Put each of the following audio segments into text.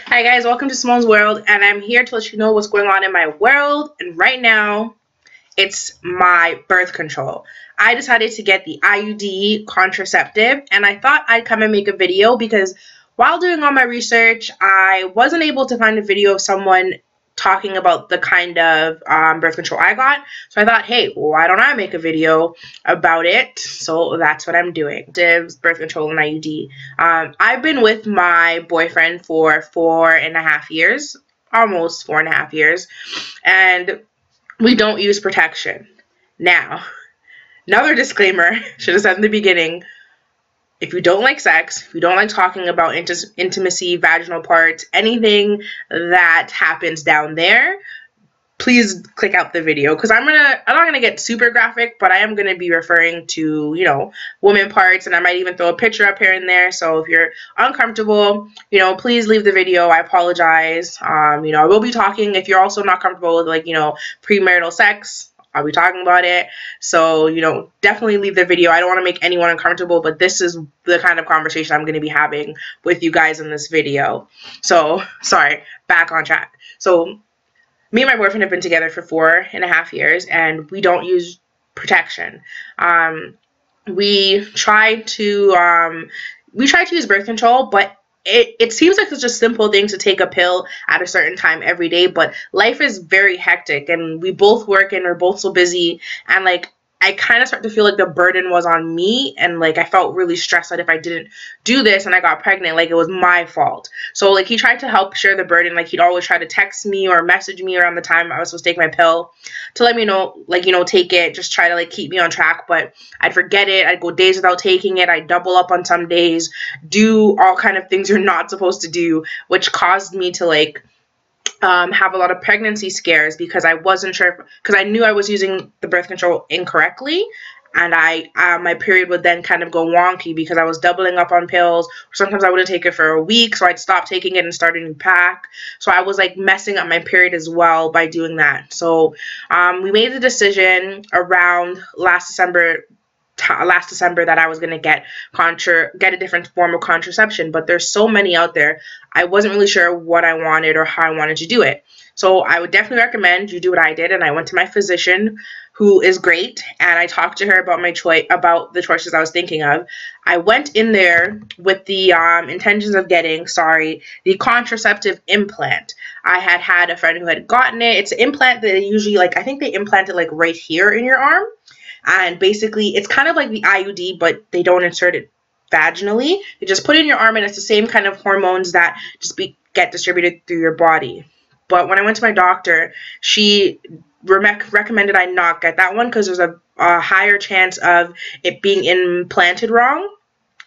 Hi guys, welcome to Simone's World, and I'm here to let you know what's going on in my world. And right now, it's my birth control. I decided to get the IUD contraceptive, and I thought I'd come and make a video because while doing all my research, I wasn't able to find a video of someone talking about the kind of birth control I got. So I thought, hey, why don't I make a video about it? So that's what I'm doing. Birth control and IUD. I've been with my boyfriend for 4.5 years, almost 4.5 years, and we don't use protection. Now, another disclaimer, should have said in the beginning, if you don't like sex, if you don't like talking about intimacy, vaginal parts, anything that happens down there, please click out the video, because I'm not gonna get super graphic, but I am gonna be referring to, woman parts, and I might even throw a picture up here and there. So if you're uncomfortable, please leave the video. I apologize. I will be talking, if you're also not comfortable with premarital sex, I'll be talking about it. So, definitely leave the video. I don't want to make anyone uncomfortable, but this is the kind of conversation I'm going to be having with you guys in this video. So, sorry, back on track. So, me and my boyfriend have been together for 4.5 years, and we don't use protection. We try to use birth control, but it seems like it's just simple things to take a pill at a certain time every day, but life is very hectic, and we both work and we're both so busy, and I kind of start to feel like the burden was on me, and I felt really stressed that if I didn't do this and I got pregnant, it was my fault. So he tried to help share the burden. He'd always try to text me or message me around the time I was supposed to take my pill to let me know, take it, just try to keep me on track. But I'd forget it. I'd go days without taking it. I'd double up on some days, do all kind of things you're not supposed to do, which caused me to have a lot of pregnancy scares, because I wasn't sure, because I knew I was using the birth control incorrectly, and my period would then kind of go wonky because I was doubling up on pills. Sometimes I wouldn't take it for a week, so I'd stop taking it and start a new pack. So I was messing up my period as well by doing that. So we made the decision around last December that I was going to get a different form of contraception, but there's so many out there. I wasn't really sure what I wanted or how I wanted to do it. So I would definitely recommend you do what I did, and I went to my physician, who is great, and I talked to her about about the choices I was thinking of. I went in there with the intentions of getting, the contraceptive implant. I had a friend who had gotten it. It's an implant that they usually, I think they implant it right here in your arm. And basically, it's kind of like the IUD, but they don't insert it vaginally. You just put it in your arm, and it's the same kind of hormones that just get distributed through your body. But when I went to my doctor, she recommended I not get that one because there's a higher chance of it being implanted wrong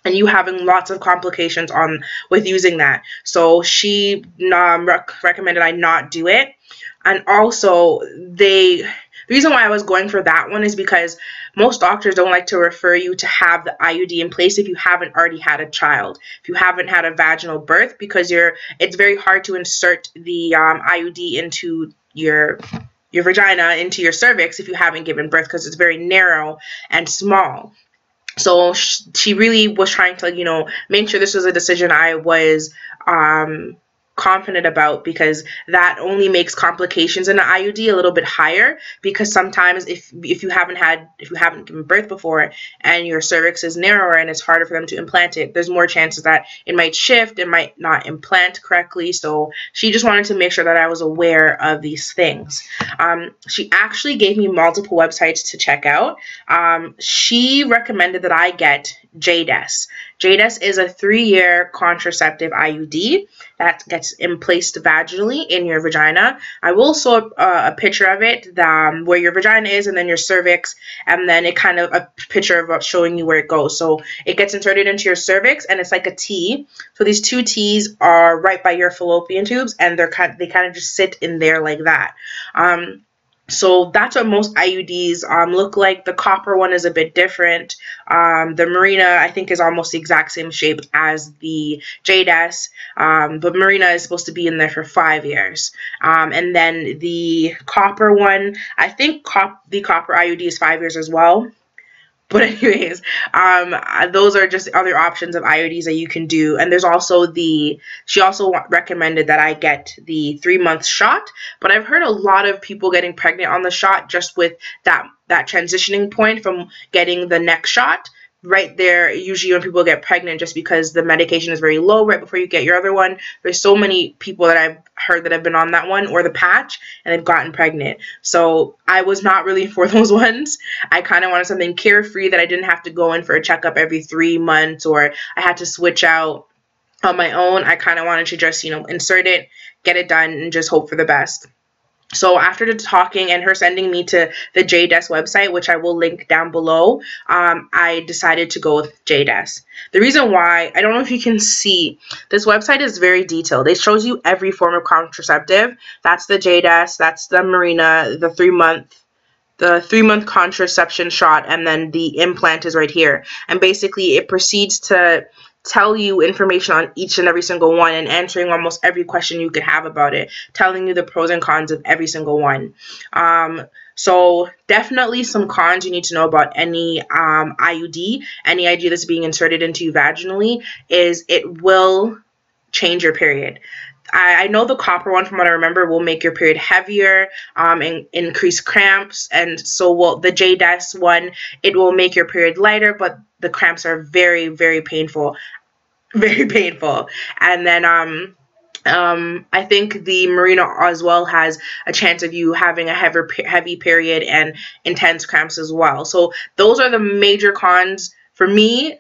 and you having lots of complications with using that. So she recommended I not do it. And also, the reason why I was going for that one is because most doctors don't like to refer you to have the IUD in place if you haven't already had a child, if you haven't had a vaginal birth, because it's very hard to insert the IUD into your vagina, into your cervix, if you haven't given birth, because it's very narrow and small. So she really was trying to, make sure this was a decision I was confident about, because that only makes complications in the IUD a little bit higher, because sometimes if you haven't given birth before and your cervix is narrower and it's harder for them to implant it, there's more chances that it might shift, it might not implant correctly. So she just wanted to make sure that I was aware of these things. She actually gave me multiple websites to check out. She recommended that I get Jaydess. Jaydess is a 3-year contraceptive IUD that gets placed vaginally in your vagina. I will show a picture of it, where your vagina is, and then your cervix, and then a picture of showing you where it goes. So it gets inserted into your cervix, and it's like a T. So these two T's are right by your fallopian tubes, and they kind of just sit in there like that. So that's what most IUDs look like. The copper one is a bit different. The Marina, I think, is almost the exact same shape as the Jaydess, but Marina is supposed to be in there for 5 years. And then the copper one, I think the copper IUD is 5 years as well. But anyways, those are just other options of IUDs that you can do. And there's also she also recommended that I get the 3-month shot. But I've heard a lot of people getting pregnant on the shot just with that transitioning point from getting the next shot. Right there, usually when people get pregnant, just because the medication is very low right before you get your other one. There's so many people that I've heard that have been on that one or the patch and they've gotten pregnant. So I was not really for those ones. I kind of wanted something carefree that I didn't have to go in for a checkup every 3 months or I had to switch out on my own. I kind of wanted to just, insert it, get it done, and just hope for the best. So after the talking and her sending me to the Jaydess website, which I will link down below, I decided to go with Jaydess. The reason why, I don't know if you can see, this website is very detailed. It shows you every form of contraceptive. That's the Jaydess, that's the Mirena, the 3-month contraception shot, and then the implant is right here. And basically it proceeds to tell you information on each and every single one and answering almost every question you could have about it, telling you the pros and cons of every single one. So definitely some cons you need to know about any IUD, any IUD that's being inserted into you vaginally, is it will change your period. I know the copper one, from what I remember, will make your period heavier and increase cramps, and so will the Jaydess one. It will make your period lighter, but the cramps are very, very painful. Very painful. And then I think the Mirena as well has a chance of you having a heavy period and intense cramps as well. So those are the major cons for me.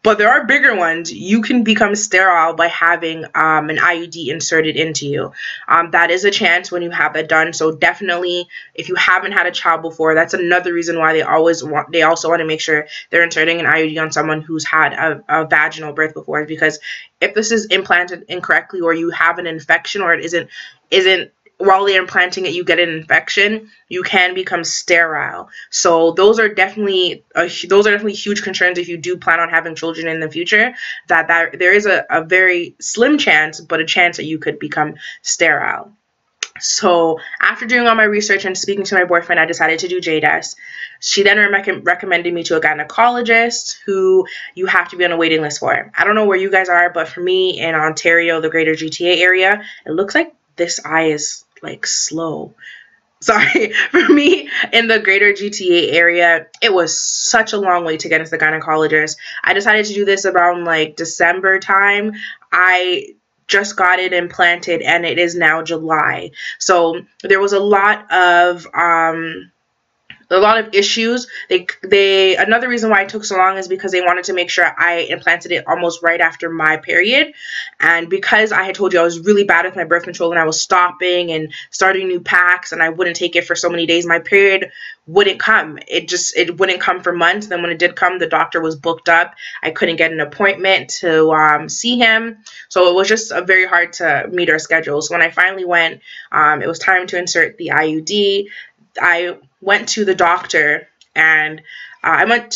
But there are bigger ones. You can become sterile by having an IUD inserted into you. That is a chance when you have that done. So definitely, if you haven't had a child before, that's another reason why they also want to make sure they're inserting an IUD on someone who's had a vaginal birth before. Because if this is implanted incorrectly, or you have an infection, or it isn't while they're implanting it, you get an infection, you can become sterile. So those are definitely huge concerns if you do plan on having children in the future, that there is a very slim chance, but a chance that you could become sterile. So after doing all my research and speaking to my boyfriend, I decided to do Jaydess. She then recommended me to a gynecologist who you have to be on a waiting list for. I don't know where you guys are, but for me in Ontario, the greater GTA area, it looks like this eye is like slow. Sorry, for me in the greater GTA area, it was such a long way to get into the gynecologist. I decided to do this around like December time. I just got it implanted and it is now July. So there was a lot of issues. Another reason why it took so long is because they wanted to make sure I implanted it almost right after my period. And because I had told you I was really bad with my birth control and I was stopping and starting new packs and I wouldn't take it for so many days, my period wouldn't come. It wouldn't come for months. Then when it did come, the doctor was booked up. I couldn't get an appointment to see him. So it was just very hard to meet our schedules. So when I finally went, it was time to insert the IUD. I went to the doctor and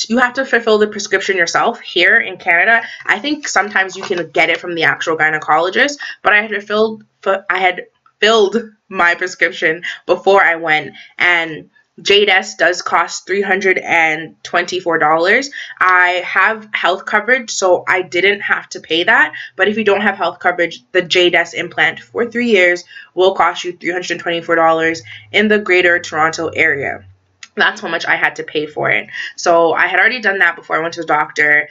you have to fulfill the prescription yourself here in Canada. I think sometimes you can get it from the actual gynecologist, but I had filled my prescription before I went, and Jaydess does cost $324. I have health coverage, so I didn't have to pay that. But if you don't have health coverage, the Jaydess implant for 3 years will cost you $324 in the greater Toronto area. That's how much I had to pay for it. So I had already done that before I went to the doctor.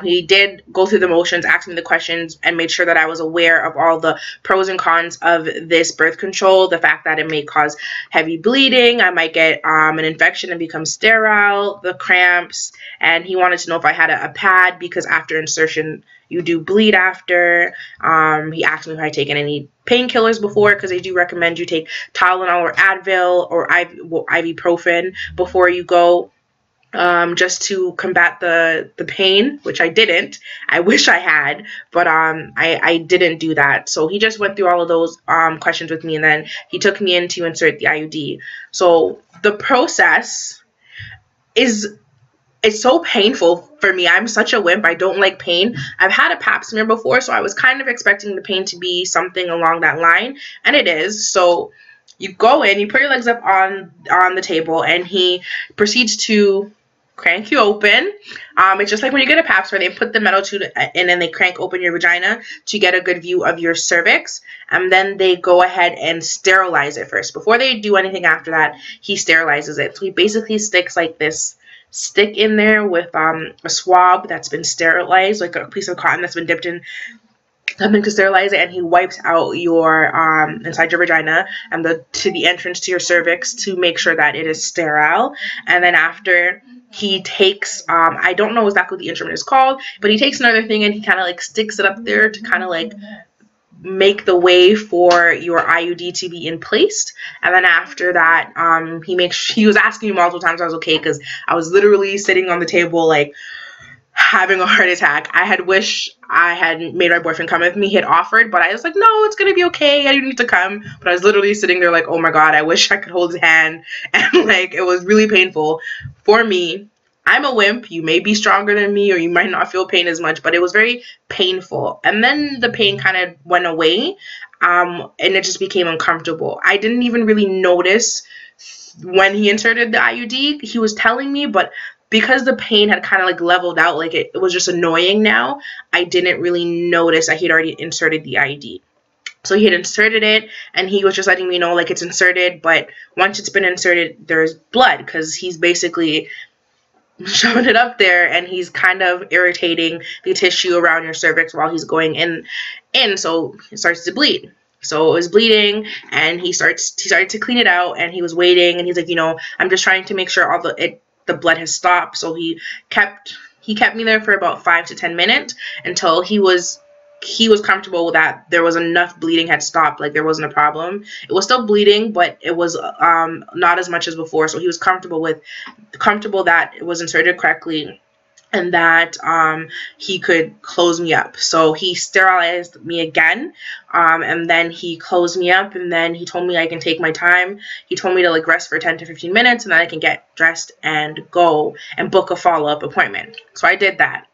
He did go through the motions, ask me the questions, and made sure that I was aware of all the pros and cons of this birth control. The fact that it may cause heavy bleeding, I might get an infection and become sterile, the cramps, and he wanted to know if I had a pad, because after insertion you do bleed after. He asked me if I had taken any painkillers before, because they do recommend you take Tylenol or Advil or ibuprofen before you go, just to combat the pain, which I didn't. I wish I had, but I didn't do that. So he just went through all of those questions with me, and then he took me in to insert the IUD. So the process it's so painful for me. I'm such a wimp. I don't like pain. I've had a pap smear before, so I was kind of expecting the pain to be something along that line, and it is. So you go in, you put your legs up on the table, and he proceeds to crank you open. It's just like when you get a pap smear, they put the metal tube in and they crank open your vagina to get a good view of your cervix, and then they go ahead and sterilize it first. Before they do anything after that, he sterilizes it. So he basically sticks like this stick in there with a swab that's been sterilized, like a piece of cotton that's been dipped in something to sterilize it, and he wipes out your inside your vagina and to the entrance to your cervix to make sure that it is sterile. And then after, he takes I don't know exactly what the instrument is called, but he takes another thing and he kind of like sticks it up there to kind of like make the way for your IUD to be in place. And then after that, he was asking me multiple times if I was okay, because I was literally sitting on the table like having a heart attack. I had wished I had made my boyfriend come with me. He had offered, but I was like, no, it's gonna be okay, I didn't need to come. But I was literally sitting there like, oh my god, I wish I could hold his hand. And like, it was really painful for me. I'm a wimp. You may be stronger than me, or you might not feel pain as much, but it was very painful. And then the pain kind of went away, and it just became uncomfortable. I didn't even really notice when he inserted the IUD. He was telling me, but because the pain had kind of like leveled out, like it was just annoying now, I didn't really notice that he'd already inserted the IUD. So he had inserted it, and he was just letting me know like it's inserted, but once it's been inserted, there's blood, because he's basically shoving it up there and he's kind of irritating the tissue around your cervix while he's going in, so it starts to bleed. So it was bleeding, and he started to clean it out, and he was waiting, and he's like, you know, I'm just trying to make sure all the blood has stopped. So he kept me there for about 5 to 10 minutes until he was comfortable with that there was enough bleeding had stopped, like there wasn't a problem. It was still bleeding, but it was not as much as before. So he was comfortable that it was inserted correctly, and that he could close me up. So he sterilized me again, and then he closed me up, and then he told me I can take my time. He told me to like rest for 10 to 15 minutes, and then I can get dressed and go and book a follow-up appointment. So I did that.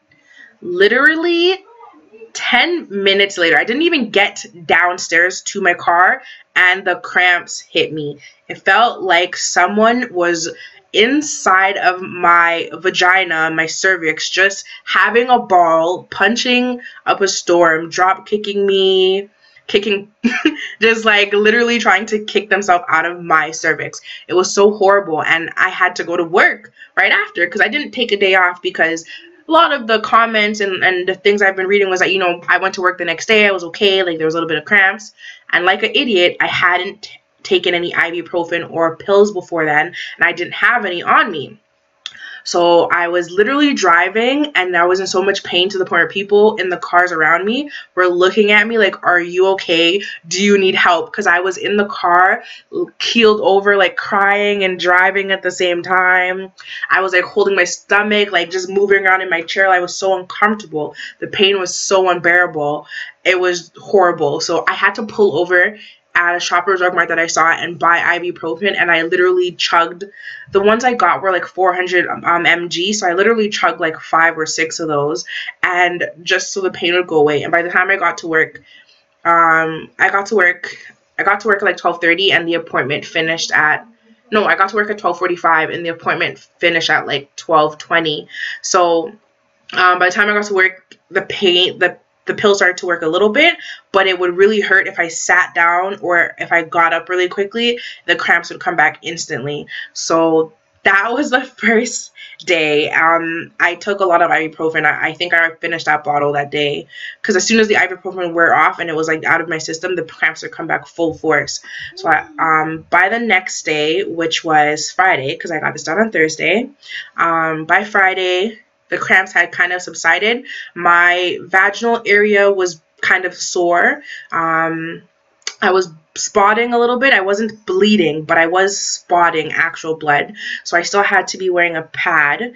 Literally 10 minutes later, I didn't even get downstairs to my car, and the cramps hit me. It felt like someone was inside of my vagina, my cervix, just having a ball, punching up a storm, drop kicking me, just like literally trying to kick themselves out of my cervix. It was so horrible, and I had to go to work right after, because I didn't take a day off, because a lot of the comments and the things I've been reading was that, you know, I went to work the next day, I was okay, like there was a little bit of cramps, and like an idiot, I hadn't taken any ibuprofen or pills before then, and I didn't have any on me. So I was literally driving, and I was in so much pain to the point where people in the cars around me were looking at me like, are you okay? Do you need help? Because I was in the car, keeled over, like crying and driving at the same time. I was like holding my stomach, like just moving around in my chair. I was so uncomfortable. The pain was so unbearable. It was horrible. So I had to pull over at a Shoppers Drug Mart that I saw and buy ibuprofen, and I literally chugged. The ones I got were like 400 mg, so I literally chugged like 5 or 6 of those, and just so the pain would go away. And by the time I got to work, I got to work at like 12:30, and the appointment finished at, no, I got to work at 12:45, and the appointment finished at like 12:20. So by the time I got to work, the pill started to work a little bit, but it would really hurt if I sat down or if I got up really quickly. The cramps would come back instantly. So that was the first day. I took a lot of ibuprofen. I think I finished that bottle that day, because as soon as the ibuprofen wore off and it was like out of my system, the cramps would come back full force. So by the next day, which was Friday, because I got this done on Thursday, by Friday, the cramps had kind of subsided. My vaginal area was kind of sore. I was spotting a little bit. I wasn't bleeding, but I was spotting actual blood. So I still had to be wearing a pad.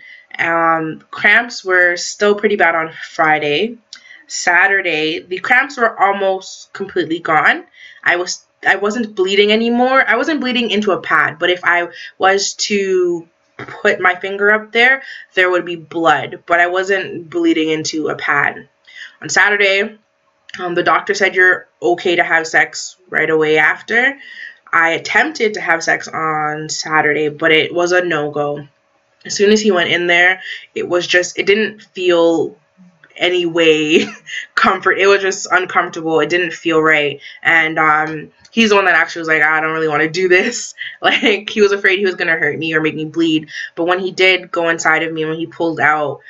Cramps were still pretty bad on Friday. Saturday, the cramps were almost completely gone. I wasn't bleeding anymore. I wasn't bleeding into a pad, but if I was to put my finger up there, there would be blood, but I wasn't bleeding into a pad. On Saturday, the doctor said you're okay to have sex right away after. I attempted to have sex on Saturday, but it was a no-go. As soon as he went in there, it was just, it didn't feel any way comfort. It was just uncomfortable. It didn't feel right. And he's the one that actually was like, I don't really want to do this. Like, he was afraid he was gonna hurt me or make me bleed. But when he did go inside of me, when he pulled out,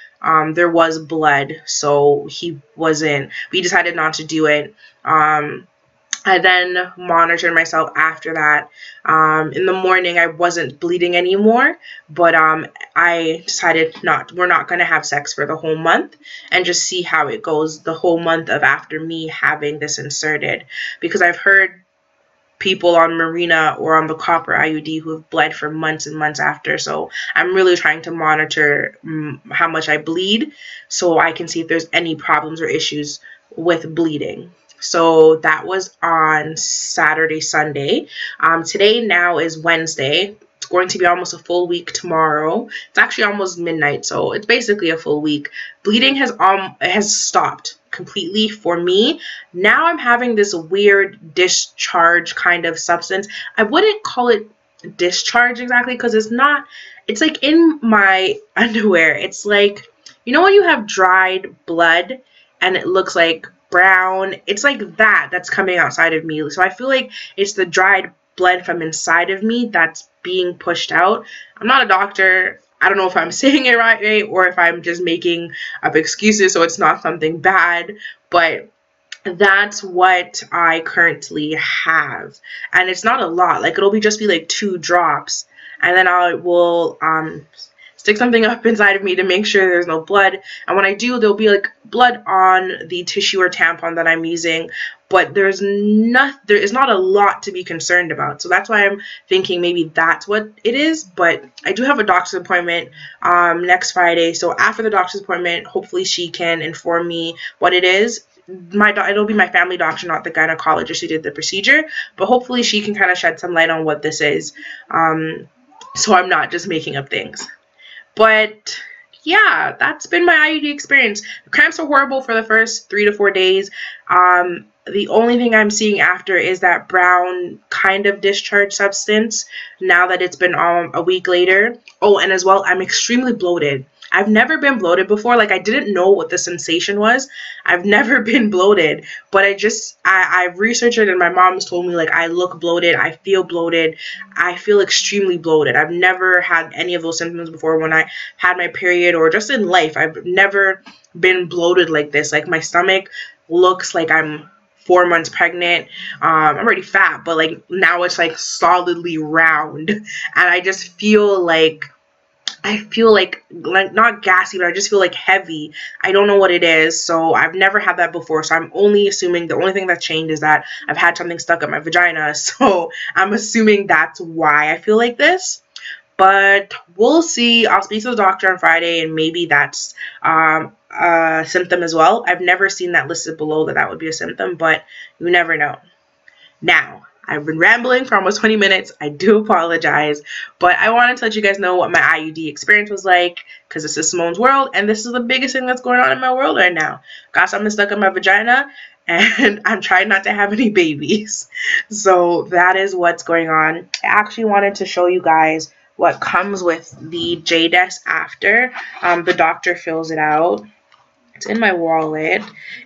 there was blood, so we decided not to do it. I then monitored myself after that. In the morning, I wasn't bleeding anymore, but I decided we're not going to have sex for the whole month and just see how it goes the whole month of after me having this inserted. Because I've heard people on Mirena or on the copper IUD who have bled for months and months after. So I'm really trying to monitor how much I bleed so I can see if there's any problems or issues with bleeding. So that was on Saturday, Sunday. Today now is Wednesday. It's going to be almost a full week tomorrow. It's actually almost midnight, so it's basically a full week. Bleeding has stopped completely for me. Now I'm having this weird discharge kind of substance. I wouldn't call it discharge exactly because it's not. It's like in my underwear. It's like, you know when you have dried blood and it looks like brown, it's like that's coming outside of me. So I feel like it's the dried blood from inside of me that's being pushed out. I'm not a doctor. I don't know if I'm saying it right or if I'm just making up excuses so it's not something bad, but that's what I currently have. And it's not a lot. Like, it'll just be like 2 drops, and then I will stick something up inside of me to make sure there's no blood. And when I do, there'll be like blood on the tissue or tampon that I'm using, but there is not a lot to be concerned about. So that's why I'm thinking maybe that's what it is. But I do have a doctor's appointment next Friday. So after the doctor's appointment, hopefully she can inform me what it is. It'll be my family doctor, not the gynecologist who did the procedure, but hopefully she can kind of shed some light on what this is, so I'm not just making up things. But yeah, that's been my IUD experience. The cramps are horrible for the first 3 to 4 days. The only thing I'm seeing after is that brown kind of discharge substance now that it's been a week later. Oh, and as well, I'm extremely bloated. I've never been bloated before. Like, I didn't know what the sensation was. I've never been bloated, but I researched it, and my mom's told me, like, I look bloated, I feel bloated, I feel extremely bloated. I've never had any of those symptoms before when I had my period or just in life. I've never been bloated like this. Like, my stomach looks like I'm 4 months pregnant. I'm already fat, but like now it's like solidly round, and I just feel like not gassy, but I just feel like heavy. I don't know what it is, so I've never had that before, so I'm only assuming the only thing that changed is that I've had something stuck up my vagina, so I'm assuming that's why I feel like this. But we'll see. I'll speak to the doctor on Friday, and maybe that's a symptom as well. I've never seen that listed below that would be a symptom, but you never know. Now, I've been rambling for almost 20 minutes. I do apologize, but I wanted to let you guys know what my IUD experience was like, because this is Simone's world, and this is the biggest thing that's going on in my world right now. Got something stuck in my vagina, and I'm trying not to have any babies. So that is what's going on. I actually wanted to show you guys what comes with the Jaydess after. The doctor fills it out. It's in my wallet.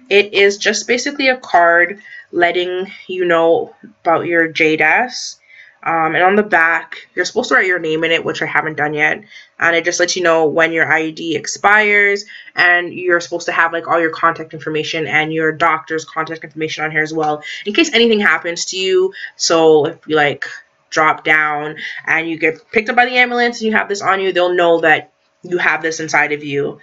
It is just basically a card letting you know about your Jaydess. And on the back, you're supposed to write your name in it, which I haven't done yet. And it just lets you know when your IUD expires, and you're supposed to have like all your contact information and your doctor's contact information on here as well, in case anything happens to you. So if you like drop down and you get picked up by the ambulance and you have this on you, they'll know that you have this inside of you,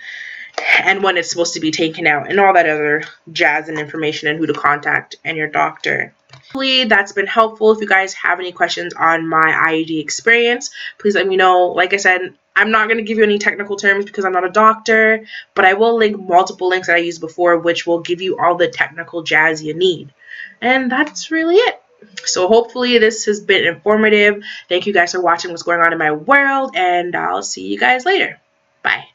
and when it's supposed to be taken out, and all that other jazz and information, and who to contact, and your doctor. Hopefully that's been helpful. If you guys have any questions on my IUD experience, please let me know. Like I said, I'm not going to give you any technical terms because I'm not a doctor, but I will link multiple links that I used before, which will give you all the technical jazz you need. And that's really it. So hopefully this has been informative. Thank you guys for watching what's going on in my world, and I'll see you guys later. Bye.